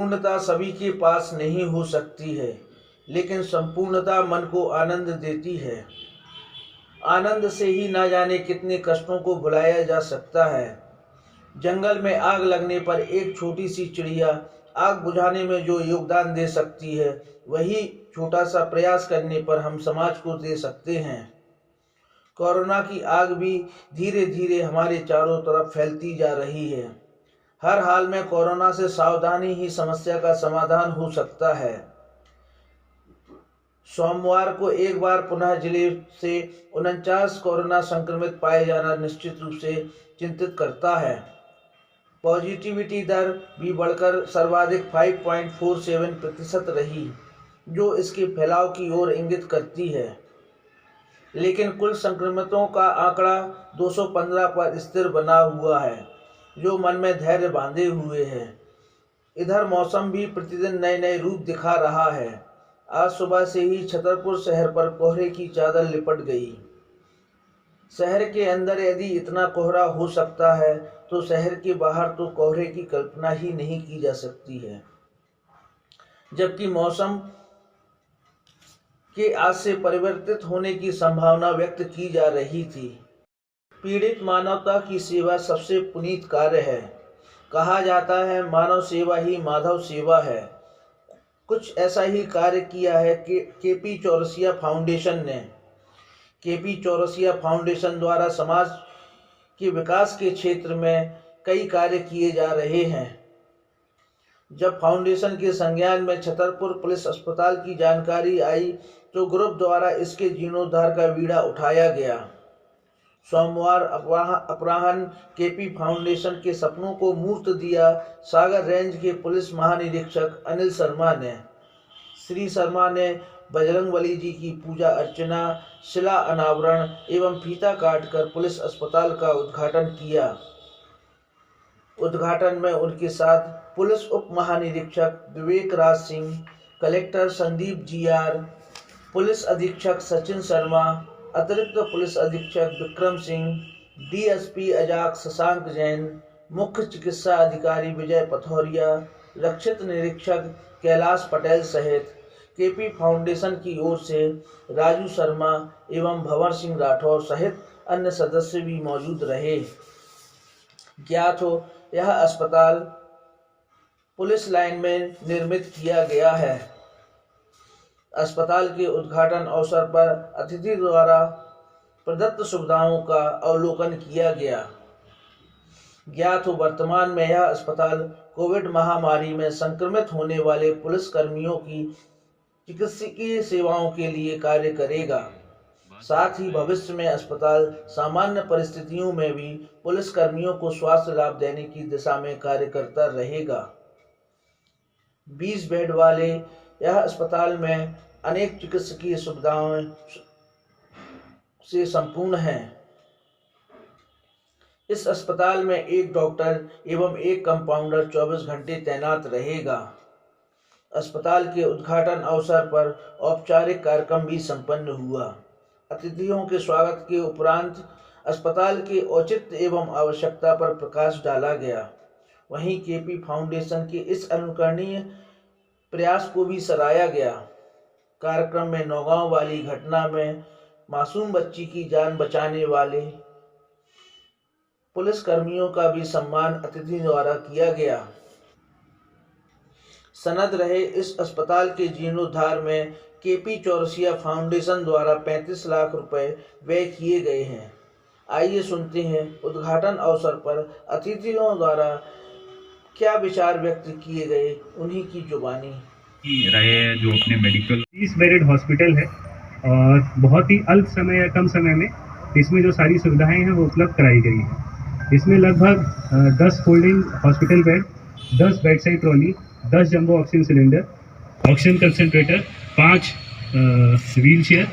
पूर्णता सभी के पास नहीं हो सकती है, लेकिन संपूर्णता मन को आनंद देती है। आनंद से ही ना जाने कितने कष्टों को भुलाया जा सकता है। जंगल में आग लगने पर एक छोटी सी चिड़िया आग बुझाने में जो योगदान दे सकती है, वही छोटा सा प्रयास करने पर हम समाज को दे सकते हैं। कोरोना की आग भी धीरे धीरे हमारे चारों तरफ फैलती जा रही है। हर हाल में कोरोना से सावधानी ही समस्या का समाधान हो सकता है। सोमवार को एक बार पुनः जिले से 49 कोरोना संक्रमित पाए जाना निश्चित रूप से चिंतित करता है। पॉजिटिविटी दर भी बढ़कर सर्वाधिक 5.47% रही, जो इसके फैलाव की ओर इंगित करती है। लेकिन कुल संक्रमितों का आंकड़ा 215 पर स्थिर बना हुआ है, जो मन में धैर्य बांधे हुए है। इधर मौसम भी प्रतिदिन नए नए रूप दिखा रहा है। आज सुबह से ही छतरपुर शहर पर कोहरे की चादर लिपट गई। शहर के अंदर यदि इतना कोहरा हो सकता है, तो शहर के बाहर तो कोहरे की कल्पना ही नहीं की जा सकती है। जबकि मौसम के आज से परिवर्तित होने की संभावना व्यक्त की जा रही थी। पीड़ित मानवता की सेवा सबसे पुनीत कार्य है। कहा जाता है मानव सेवा ही माधव सेवा है। कुछ ऐसा ही कार्य किया है कि केपी चौरसिया फाउंडेशन ने। केपी चौरसिया फाउंडेशन द्वारा समाज के विकास के क्षेत्र में कई कार्य किए जा रहे हैं। जब फाउंडेशन के संज्ञान में छतरपुर पुलिस अस्पताल की जानकारी आई, तो ग्रुप द्वारा इसके जीर्णोद्धार का बीड़ा उठाया गया। सोमवार अपराह्न केपी फाउंडेशन के सपनों को मूर्त दिया सागर रेंज के पुलिस महानिरीक्षक अनिल शर्मा ने। श्री शर्मा ने बजरंगबली जी की पूजा अर्चना, शिला अनावरण एवं फीता काटकर पुलिस अस्पताल का उद्घाटन किया। उद्घाटन में उनके साथ पुलिस उप महानिरीक्षक Vivek Raj Singh, collector Sandeep GR, police अधीक्षक सचिन शर्मा, अतिरिक्त पुलिस अधीक्षक विक्रम सिंह, DSP अजाक शशांक जैन, मुख्य चिकित्सा अधिकारी विजय पथौरिया, रक्षित निरीक्षक कैलाश पटेल सहित केपी फाउंडेशन की ओर से राजू शर्मा एवं भंवर सिंह राठौर सहित अन्य सदस्य भी मौजूद रहे। ज्ञात हो, यह अस्पताल पुलिस लाइन में निर्मित किया गया है। अस्पताल के उद्घाटन अवसर पर अतिथि द्वारा प्रदत्त सुविधाओं का अवलोकन किया गया। ज्ञात हो, वर्तमान में यह अस्पताल कोविड महामारी में संक्रमित होने वाले पुलिस कर्मियों की चिकित्सकीय सेवाओं के लिए कार्य करेगा। साथ ही भविष्य में अस्पताल सामान्य परिस्थितियों में भी पुलिस कर्मियों को स्वास्थ्य लाभ देने की दिशा में कार्य करता रहेगा। 20 बेड वाले यह अस्पताल में अनेक चिकित्सकीय सुविधाओं से संपूर्ण है। इस अस्पताल में एक डॉक्टर एवं एक कंपाउंडर 24 घंटे तैनात रहेगा। अस्पताल के उद्घाटन अवसर पर औपचारिक कार्यक्रम भी संपन्न हुआ। अतिथियों के स्वागत के उपरांत अस्पताल के औचित्य एवं आवश्यकता पर प्रकाश डाला गया। वहीं केपी फाउंडेशन के इस अनुकरणीय प्रयास को भी सराहा गया। कार्यक्रम में नौगांव वाली घटना में मासूम बच्ची की जान बचाने वाले पुलिस कर्मियों का भी सम्मान अतिथि द्वारा किया गया। सनद रहे इस अस्पताल के जीर्णोद्धार में केपी चौरसिया फाउंडेशन द्वारा 35 लाख रुपए व्यय किए गए हैं। आइए सुनते हैं उद्घाटन अवसर पर अतिथियों द्वारा क्या विचार व्यक्त किए गए, उन्हीं की जुबानी रहे हैं। जो अपने मेडिकल 30 बेडेड हॉस्पिटल है और बहुत ही अल्प समय या कम समय में इसमें जो सारी सुविधाएं हैं वो उपलब्ध कराई गई हैं। इसमें लगभग 10 folding hospital bed, 10 bed side trolley, 10 jumbo oxygen cylinder, oxygen concentrator, 5 wheel chair.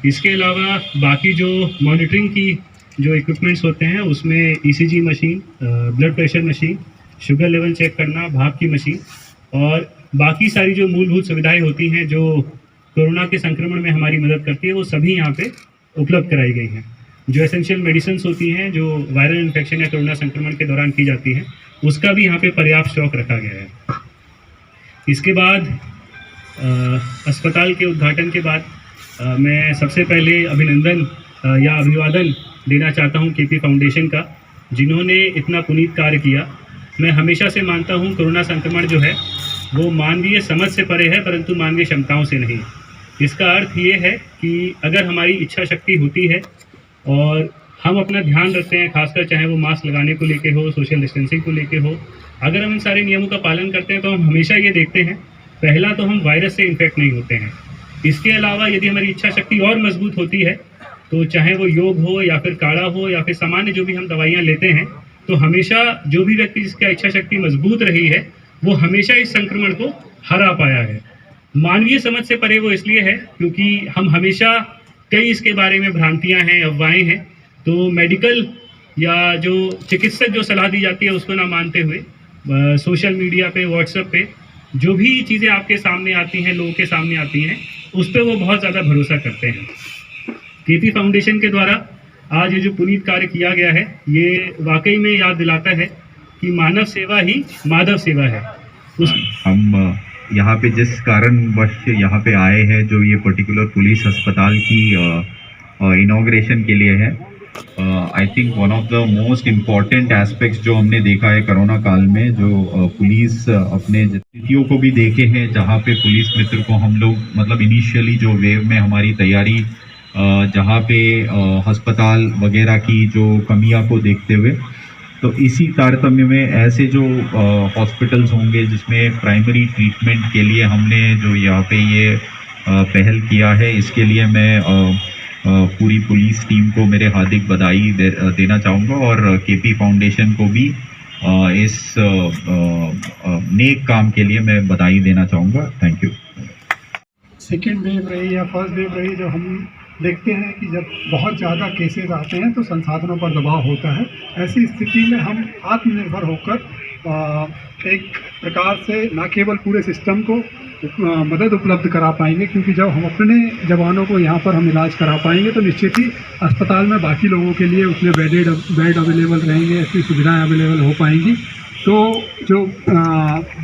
इसके अलावा बाकी जो मॉनिटरिंग की जो इक्विपमेंट्स होते हैं उसमें ECG machine, blood pressure machine, sugar level check करना, भाप की मशीन और बाकी सारी जो मूलभूत सुविधाएं होती हैं जो कोरोना के संक्रमण में हमारी मदद करती है, वो सभी यहाँ पे उपलब्ध कराई गई हैं। जो एसेंशियल मेडिसिन होती हैं जो वायरल इन्फेक्शन या कोरोना संक्रमण के दौरान की जाती हैं, उसका भी यहाँ पे पर्याप्त स्टॉक रखा गया है। इसके बाद अस्पताल के उद्घाटन के बाद मैं सबसे पहले अभिनंदन या अभिवादन देना चाहता हूं केपी फाउंडेशन का, जिन्होंने इतना पुनीत कार्य किया। मैं हमेशा से मानता हूं कोरोना संक्रमण जो है वो मानवीय समझ से परे है, परंतु मानवीय क्षमताओं से नहीं। इसका अर्थ ये है कि अगर हमारी इच्छा शक्ति होती है और हम अपना ध्यान रखते हैं, खासकर चाहे वो मास्क लगाने को लेके हो, सोशल डिस्टेंसिंग को लेके हो, अगर हम इन सारे नियमों का पालन करते हैं तो हम हमेशा ये देखते हैं, पहला तो हम वायरस से इन्फेक्ट नहीं होते हैं। इसके अलावा यदि हमारी इच्छा शक्ति और मजबूत होती है तो चाहे वो योग हो या फिर काढ़ा हो या फिर सामान्य जो भी हम दवाइयाँ लेते हैं, तो हमेशा जो भी व्यक्ति जिसका इच्छा शक्ति मजबूत रही है वो हमेशा इस संक्रमण को हरा पाया है। मानवीय समझ से परे वो इसलिए है क्योंकि हम हमेशा कई इसके बारे में भ्रांतियां हैं, अफवाहें हैं, तो मेडिकल या जो चिकित्सक जो सलाह दी जाती है उसको ना मानते हुए सोशल मीडिया पे, व्हाट्सएप पे जो भी चीज़ें आपके सामने आती हैं, लोगों के सामने आती हैं, उस पर वो बहुत ज़्यादा भरोसा करते हैं। केपी फाउंडेशन के द्वारा आज ये जो पुनीत कार्य किया गया है, ये वाकई में याद दिलाता है कि मानव सेवा ही माधव सेवा है। हम यहाँ पे जिस कारणवश यहाँ पे आए हैं, जो ये पर्टिकुलर पुलिस अस्पताल की इनॉग्रेशन के लिए है, I think one of the most important aspects जो हमने देखा है कोरोना काल में, जो पुलिस अपने स्थितियों को भी देखे हैं, जहाँ पे पुलिस मित्र को हम लोग मतलब इनिशियली जो वेव में हमारी तैयारी जहाँ पे अस्पताल वगैरह की जो कमियां को देखते हुए, तो इसी तारतम्य में ऐसे जो हॉस्पिटल्स होंगे जिसमें प्राइमरी ट्रीटमेंट के लिए हमने जो यहाँ पे ये पहल किया है, इसके लिए मैं पूरी पुलिस टीम को मेरे हार्दिक बधाई देना चाहूँगा और केपी फाउंडेशन को भी इस नेक काम के लिए मैं बधाई देना चाहूँगा। Thank you. सेकेंड वेव रही या फर्स्ट वेव रही, जो हम देखते हैं कि जब बहुत ज़्यादा केसेस आते हैं तो संसाधनों पर दबाव होता है। ऐसी स्थिति में हम आत्मनिर्भर होकर एक प्रकार से न केवल पूरे सिस्टम को मदद उपलब्ध करा पाएंगे, क्योंकि जब हम अपने जवानों को यहाँ पर हम इलाज करा पाएंगे तो निश्चित ही अस्पताल में बाकी लोगों के लिए उसमें बेड अवेलेबल रहेंगे, ऐसी सुविधाएँ अवेलेबल हो पाएंगी, तो जो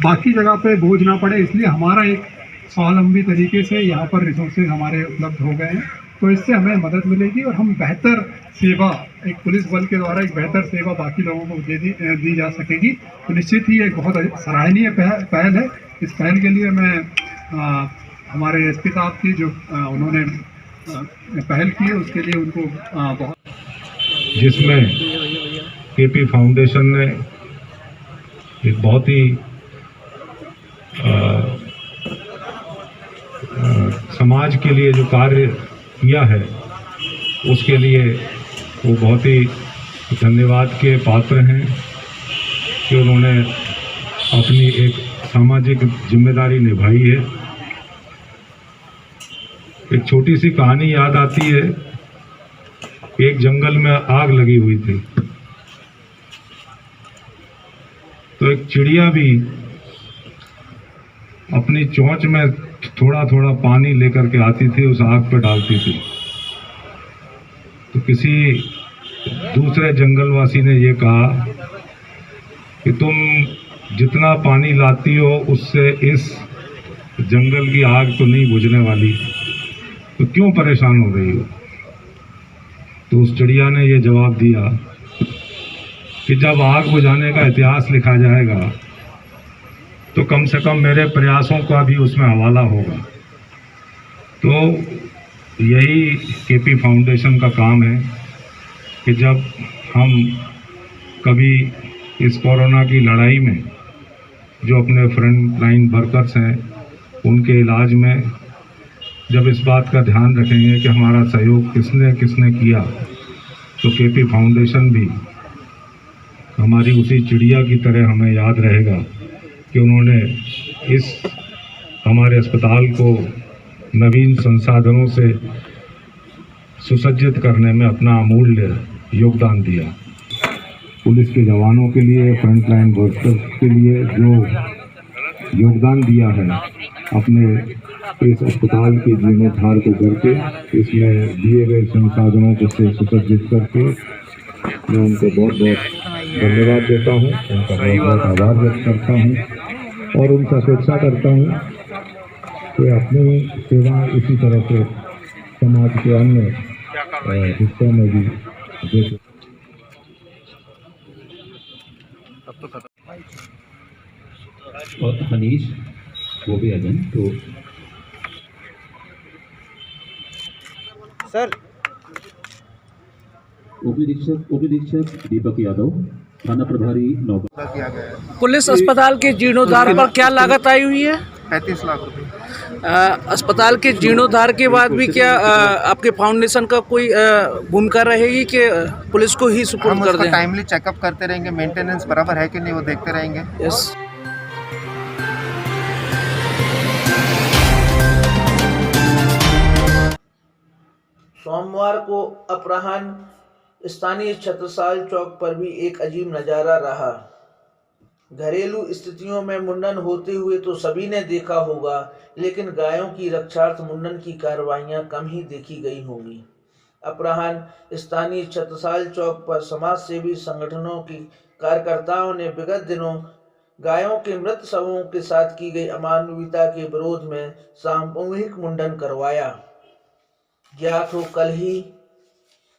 बाकी जगह पे बोझ ना पड़े, इसलिए हमारा एक स्वावलंबी तरीके से यहाँ पर रिसोर्सेज हमारे उपलब्ध हो गए हैं। तो इससे हमें मदद मिलेगी और हम बेहतर सेवा, एक पुलिस बल के द्वारा एक बेहतर सेवा बाकी लोगों को दी जा सकेगी। तो निश्चित ही एक बहुत सराहनीय पहल है। इस पहल के लिए मैं हमारे एसपी साहब की जो उन्होंने पहल की है उसके लिए उनको बहुत, जिसमें केपी फाउंडेशन ने एक बहुत ही समाज के लिए जो कार्य किया है उसके लिए वो बहुत ही धन्यवाद के पात्र हैं कि उन्होंने अपनी एक सामाजिक जिम्मेदारी निभाई है। एक छोटी सी कहानी याद आती है। एक जंगल में आग लगी हुई थी, तो एक चिड़िया भी अपनी चोंच में थोड़ा थोड़ा पानी लेकर के आती थी, उस आग पर डालती थी। तो किसी दूसरे जंगलवासी ने ये कहा कि तुम जितना पानी लाती हो उससे इस जंगल की आग तो नहीं बुझने वाली, तो क्यों परेशान हो रही हो? तो उस चिड़िया ने ये जवाब दिया कि जब आग बुझाने का इतिहास लिखा जाएगा तो कम से कम मेरे प्रयासों का भी उसमें हवाला होगा। तो यही केपी फाउंडेशन का काम है कि जब हम कभी इस कोरोना की लड़ाई में जो अपने फ्रंट लाइन वर्कर्स हैं उनके इलाज में जब इस बात का ध्यान रखेंगे कि हमारा सहयोग किसने किसने किया, तो केपी फाउंडेशन भी हमारी उसी चिड़िया की तरह हमें याद रहेगा कि उन्होंने इस हमारे अस्पताल को नवीन संसाधनों से सुसज्जित करने में अपना अमूल्य योगदान दिया। पुलिस के जवानों के लिए, फ्रंट लाइन वर्कर्स के लिए जो योगदान दिया है अपने इस अस्पताल के जीर्णोद्धार को करके, इसमें दिए गए संसाधनों को से सुसज्जित करके, मैं उनको बहुत बहुत धन्यवाद देता हूँ, उनका बहुत बहुत आभार व्यक्त करता हूँ। और उनसे अपेक्षा करता हूँ कि अपनी सेवा इसी तरह से समाज के अन्य हिस्सों में भी देखें। और मनीष वो भी आ जाए तो सर। ओपी अधीक्षक दीपक यादव, थाना प्रभारी नौका। पुलिस अस्पताल के जीर्णोद्धार पर क्या लागत आई हुई है? 35 लाख रुपए। अस्पताल के जीर्णोद्धार के बाद भी क्या आपके फाउंडेशन का कोई भूमिका रहेगी कि पुलिस को ही सुपुर्द हम कर उसका दें? टाइमली चेकअप करते रहेंगे, मेंटेनेंस बराबर है कि नहीं वो देखते रहेंगे। यस। सोमवार को अपराह्न स्थानीय छत्रसाल चौक पर भी एक अजीब नज़ारा रहा। घरेलू स्थितियों में मुंडन होते हुए तो सभी ने देखा होगा, लेकिन गायों की रक्षार्थ मुंडन की कार्रवाइयां कम ही देखी गई होंगी। अपराह्न स्थानीय छत्रसाल चौक पर समाज सेवी संगठनों की कार्यकर्ताओं ने विगत दिनों गायों के मृत शवों के साथ की गई अमानवीयता के विरोध में सामूहिक मुंडन करवाया। ज्ञात हो कल ही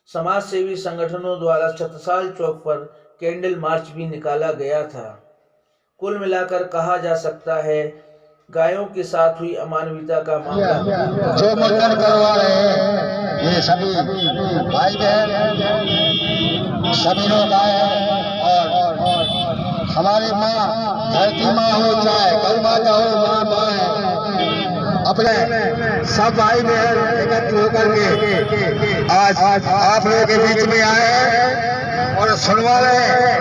समाज सेवी संगठनों द्वारा छत्रसाल चौक पर कैंडल मार्च भी निकाला गया था। कुल मिलाकर कहा जा सकता है गायों के साथ हुई अमानवीयता का मामला जो मुंडन करवा रहे हैं ये सभी भाई बहन सभी लोग आए हैं और हमारी माँ धरती माँ हो चाहे गौ माता हो, माँ है, अपने सब भाई बहन एकत्र होकर के आज आप लोगों के बीच में आए हैं और सुनवा रहे हैं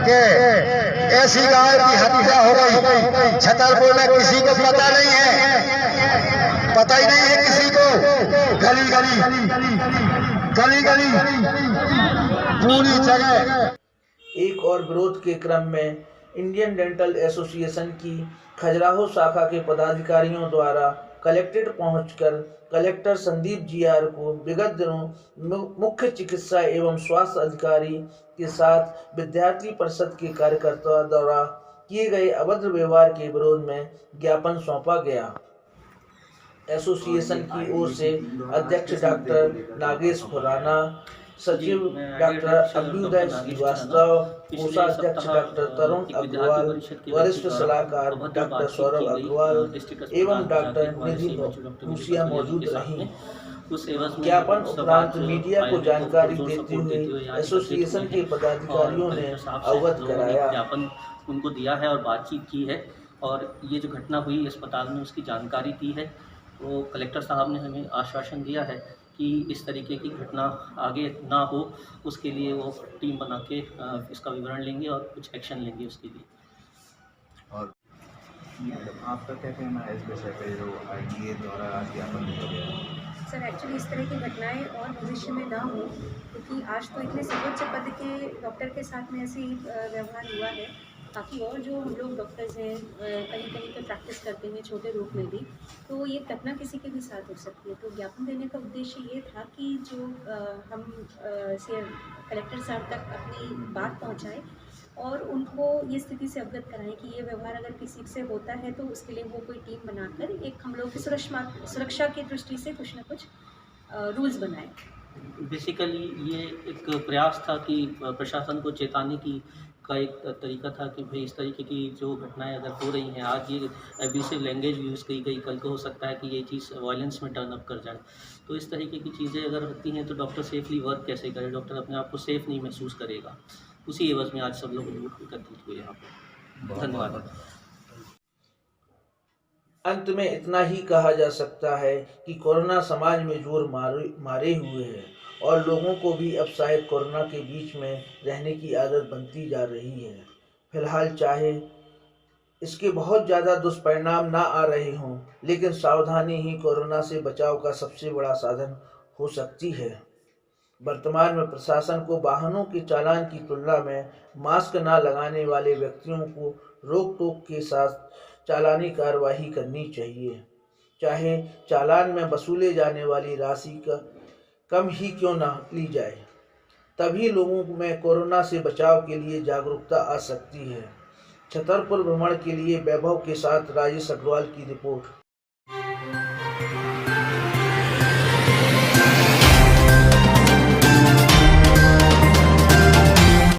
कि ऐसी गाय की हत्या हो गई छतरपुर में, किसी को पता नहीं है, पता ही नहीं है किसी को। गली गली पूरी जगह। एक और विरोध के क्रम में इंडियन डेंटल एसोसिएशन की खजुराहो शाखा के पदाधिकारियों द्वारा कलेक्ट्रेट पहुंचकर कलेक्टर संदीप जीआर को विगत दिनों मुख्य चिकित्सा एवं स्वास्थ्य अधिकारी के साथ विद्यार्थी परिषद के कार्यकर्ताओं द्वारा किए गए अभद्र व्यवहार के विरोध में ज्ञापन सौंपा गया। एसोसिएशन की ओर से अध्यक्ष डॉक्टर नागेश खुराना, सचिव डॉक्टर अभ्युदय श्रीवास्तव, कोषाध्यक्ष डॉक्टर तरुण अग्रवाल, वरिष्ठ सलाहकार डॉक्टर सौरभ अग्रवाल एवं डॉक्टर निधि भूसिया मौजूद रहीं। ज्ञापन उपरांत मीडिया को जानकारी देते हुए एसोसिएशन के पदाधिकारियों ने अवगत कराया। ज्ञापन उनको दिया है और बातचीत की है और ये जो घटना हुई अस्पताल में उसकी जानकारी दी है। वो कलेक्टर साहब ने हमें आश्वासन दिया है कि इस तरीके की घटना आगे ना हो, उसके लिए वो टीम बना के इसका विवरण लेंगे और कुछ एक्शन लेंगे उसके लिए। और आपका क्या कहना है इस विषय पे जो आईटीए द्वारा आज ज्ञापन दिया गया? सर एक्चुअली इस तरह की घटनाएं और भविष्य में ना हो, क्योंकि आज तो इतने सर्वोच्च पद के डॉक्टर के साथ में ऐसी व्यवहार हुआ है। बाकी और जो हम लोग डॉक्टर्स हैं कहीं कहीं तो प्रैक्टिस करते हैं छोटे रूप में भी, तो ये घटना किसी के भी साथ हो सकती है। तो ज्ञापन देने का उद्देश्य ये था कि जो हम कलेक्टर साहब तक अपनी बात पहुंचाएं और उनको ये स्थिति से अवगत कराएं कि ये व्यवहार अगर किसी से होता है तो उसके लिए वो कोई टीम बनाकर एक हम लोग की सुरक्षा की दृष्टि से कुछ ना कुछ रूल्स बनाएं। बेसिकली ये एक प्रयास था कि प्रशासन को चेताने की का एक तरीका था कि भाई इस तरीके की जो घटनाएं अगर हो रही हैं, आज ये एब्यूसिव लैंग्वेज यूज़ की गई, कल को हो सकता है कि ये चीज़ वायलेंस में टर्न अप कर जाए। तो इस तरीके की चीज़ें अगर होती हैं तो डॉक्टर सेफली वर्क कैसे करे, डॉक्टर अपने आप को सेफ नहीं महसूस करेगा। उसी एवज में आज सब लोग एकत्रित हुए यहाँ पर। धन्यवाद। अंत में इतना ही कहा जा सकता है कि कोरोना समाज में जोर मारे हुए है और लोगों को भी अब शायद कोरोना के बीच में रहने की आदत बनती जा रही है। फिलहाल चाहे इसके बहुत ज़्यादा दुष्परिणाम ना आ रहे हों, लेकिन सावधानी ही कोरोना से बचाव का सबसे बड़ा साधन हो सकती है। वर्तमान में प्रशासन को वाहनों के चालान की तुलना में मास्क न लगाने वाले व्यक्तियों को रोक टोक के साथ चालानी कार्रवाई करनी चाहिए, चाहे चालान में वसूले जाने वाली राशि का कम ही क्यों ना ली जाए। तभी लोगों में कोरोना से बचाव के लिए जागरूकता आ सकती है। छतरपुर भ्रमण के लिए वैभव के साथ राजेश अग्रवाल की रिपोर्ट।